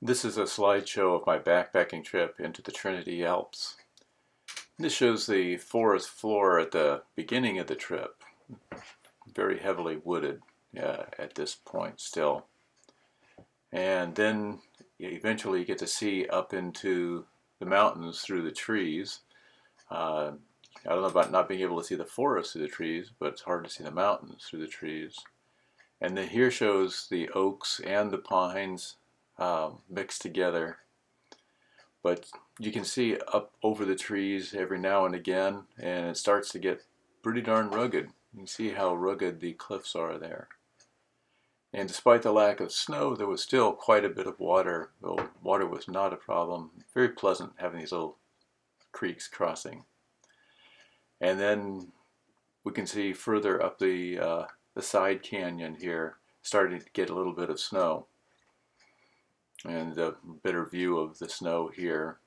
This is a slideshow of my backpacking trip into the Trinity Alps. This shows the forest floor at the beginning of the trip, very heavily wooded at this point still. And then eventually you get to see up into the mountains through the trees. I don't know about not being able to see the forest through the trees, but it's hard to see the mountains through the trees. And then here shows the oaks and the pines mixed together. But you can see up over the trees every now and again, and it starts to get pretty darn rugged. You can see how rugged the cliffs are there. And despite the lack of snow, there was still quite a bit of water. Though water was not a problem. Very pleasant having these little creeks crossing. And then we can see further up the side canyon here, starting to get a little bit of snow. And a better view of the snow here.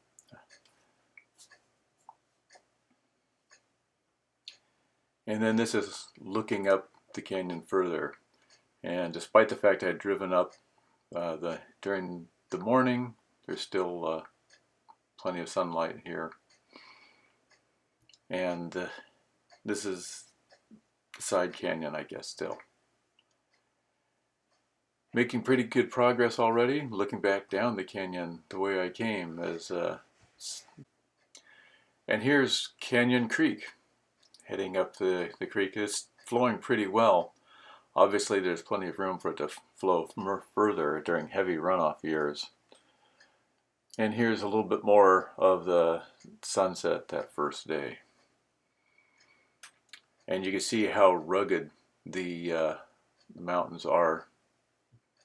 And then this is looking up the canyon further. And despite the fact I had driven up during the morning, there's still plenty of sunlight here. And this is the side canyon, I guess, still. Making pretty good progress already, looking back down the canyon the way I came. And here's Canyon Creek, heading up the creek. It's flowing pretty well. Obviously there's plenty of room for it to flow further during heavy runoff years. And here's a little bit more of the sunset that first day. And you can see how rugged the mountains are.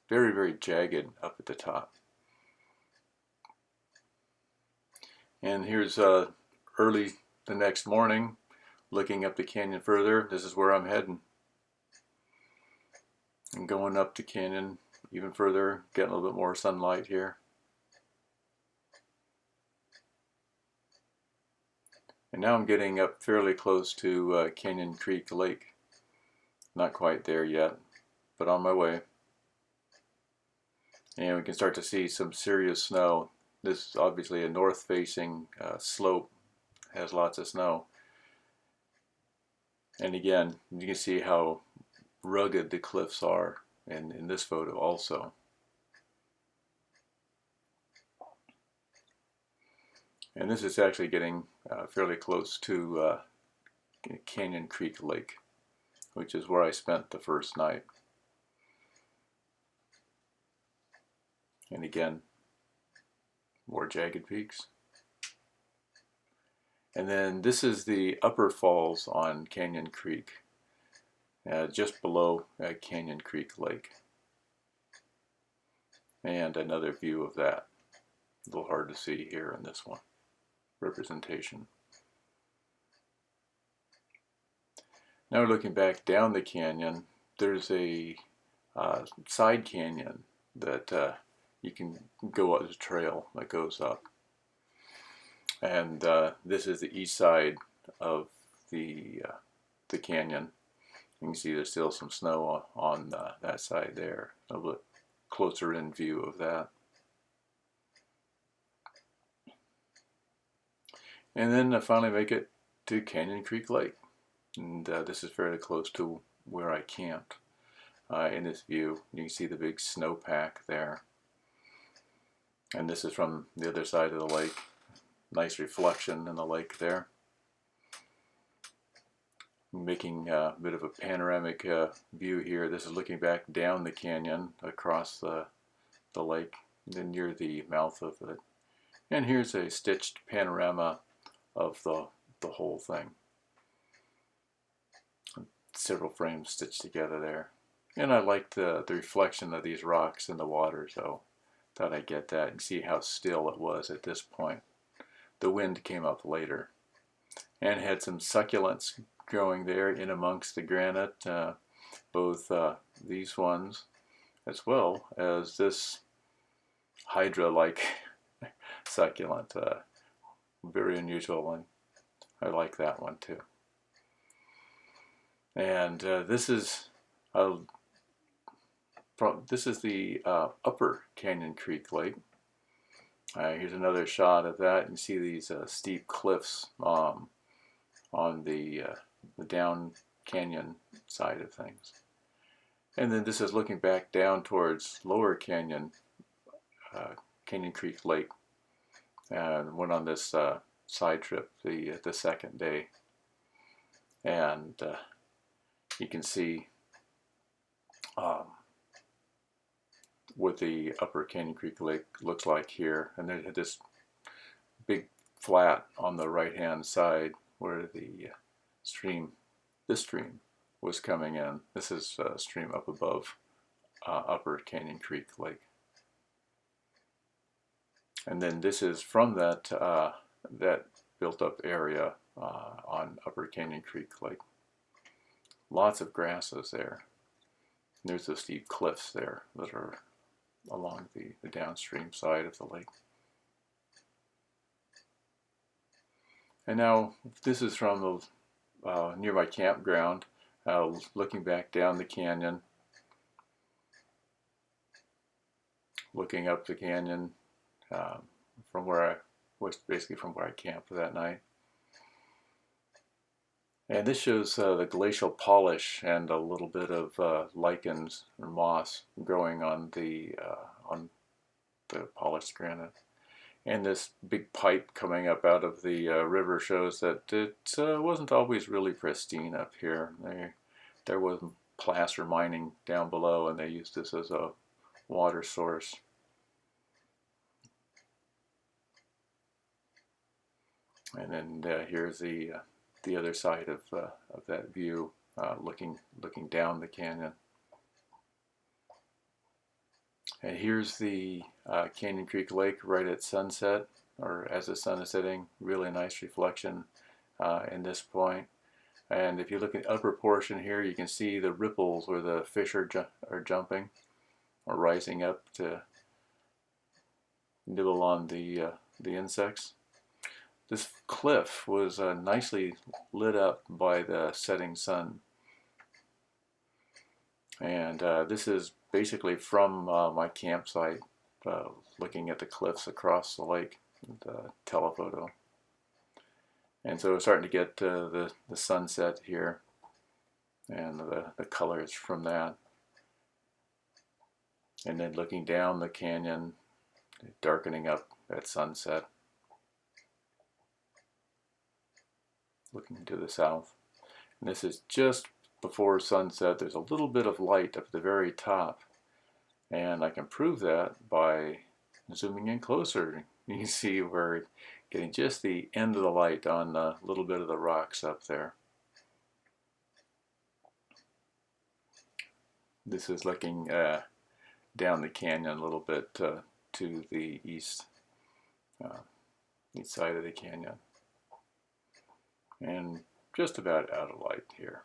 Very, very jagged up at the top. And here's early the next morning, looking up the canyon further. This is where I'm heading. And going up the canyon even further, getting a little bit more sunlight here. And now I'm getting up fairly close to Canyon Creek Lake. Not quite there yet, but on my way. And we can start to see some serious snow. This is obviously a north-facing slope, has lots of snow. And again, you can see how rugged the cliffs are in this photo also. And this is actually getting fairly close to Canyon Creek Lake, which is where I spent the first night. And again, more jagged peaks. And then this is the upper falls on Canyon Creek, just below Canyon Creek Lake. And another view of that. A little hard to see here in this one representation. Now we're looking back down the canyon. There's a side canyon that you can go up the trail that goes up. And this is the east side of the canyon. You can see there's still some snow on that side there. A little bit closer in view of that. And then I finally make it to Canyon Creek Lake. And this is fairly close to where I camped in this view. You can see the big snowpack there. And this is from the other side of the lake. Nice reflection in the lake there. Making a bit of a panoramic view here. This is looking back down the canyon across the lake, then near the mouth of it. And here's a stitched panorama of the whole thing. Several frames stitched together there. And I liked the reflection of these rocks in the water, so thought I'd get that and see how still it was at this point. The wind came up later and had some succulents growing there in amongst the granite, both these ones as well as this hydra-like succulent. Very unusual one. I like that one too. And this is the Upper Canyon Creek Lake. Here's another shot of that. You can see these steep cliffs on the down canyon side of things. And then this is looking back down towards Lower Canyon, Canyon Creek Lake. And went on this side trip the second day. And you can see what the Upper Canyon Creek Lake looks like here. And they had this big flat on the right hand side where the this stream was coming in. This is a stream up above Upper Canyon Creek Lake. And then this is from that that built up area on Upper Canyon Creek Lake. Lots of grasses there. And there's the steep cliffs there that are along the downstream side of the lake. And now this is from the nearby campground, looking back down the canyon, looking up the canyon from where I was, basically from where I camped that night. And this shows the glacial polish and a little bit of lichens or moss growing on the polished granite. And this big pipe coming up out of the river shows that it wasn't always really pristine up here. There was placer mining down below, and they used this as a water source. And then here's the other side of that view, looking down the canyon. And here's the Canyon Creek Lake right at sunset, or as the sun is setting. Really nice reflection in this point. And if you look at the upper portion here, you can see the ripples where the fish are jumping or rising up to nibble on the insects. This cliff was nicely lit up by the setting sun. And this is basically from my campsite, looking at the cliffs across the lake, the telephoto. And so we're starting to get the sunset here and the colors from that. And then looking down the canyon, darkening up at sunset. Looking to the south. And this is just before sunset. There's a little bit of light up at the very top. And I can prove that by zooming in closer. You can see we're getting just the end of the light on a little bit of the rocks up there. This is looking down the canyon a little bit to the east side of the canyon. And just about out of light here.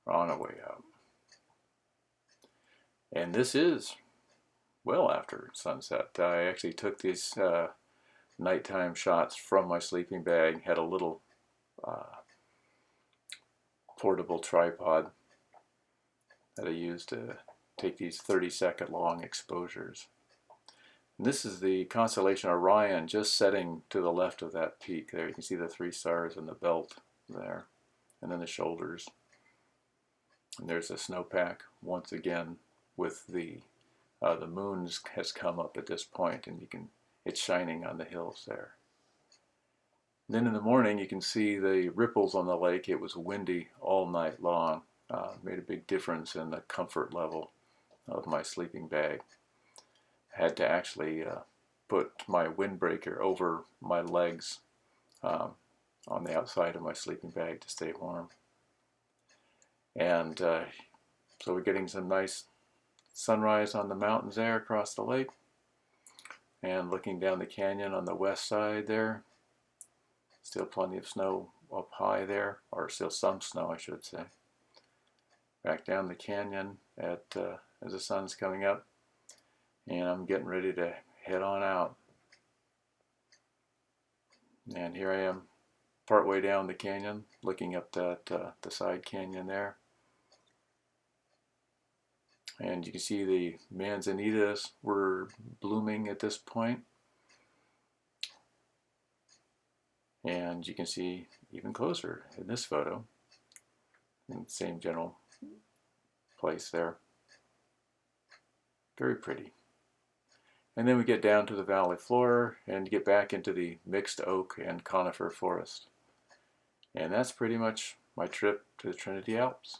We're on our way out. And this is well after sunset. I actually took these nighttime shots from my sleeping bag, had a little portable tripod that I used to take these 30-second long exposures. And this is the constellation Orion just setting to the left of that peak there. You can see the 3 stars in the belt there, and then the shoulders. And there's a snowpack once again with the moon has come up at this point, and it's shining on the hills there. And then in the morning you can see the ripples on the lake. It was windy all night long. Made a big difference in the comfort level of my sleeping bag. Had to actually put my windbreaker over my legs on the outside of my sleeping bag to stay warm. And so we're getting some nice sunrise on the mountains there across the lake. And looking down the canyon on the west side there. Still plenty of snow up high there, or still some snow I should say. Back down the canyon as the sun's coming up. And I'm getting ready to head on out. And here I am, partway down the canyon, looking up that the side canyon there. And you can see the manzanitas were blooming at this point. And you can see even closer in this photo, in the same general place there. Very pretty. And then we get down to the valley floor and get back into the mixed oak and conifer forest. And that's pretty much my trip to the Trinity Alps.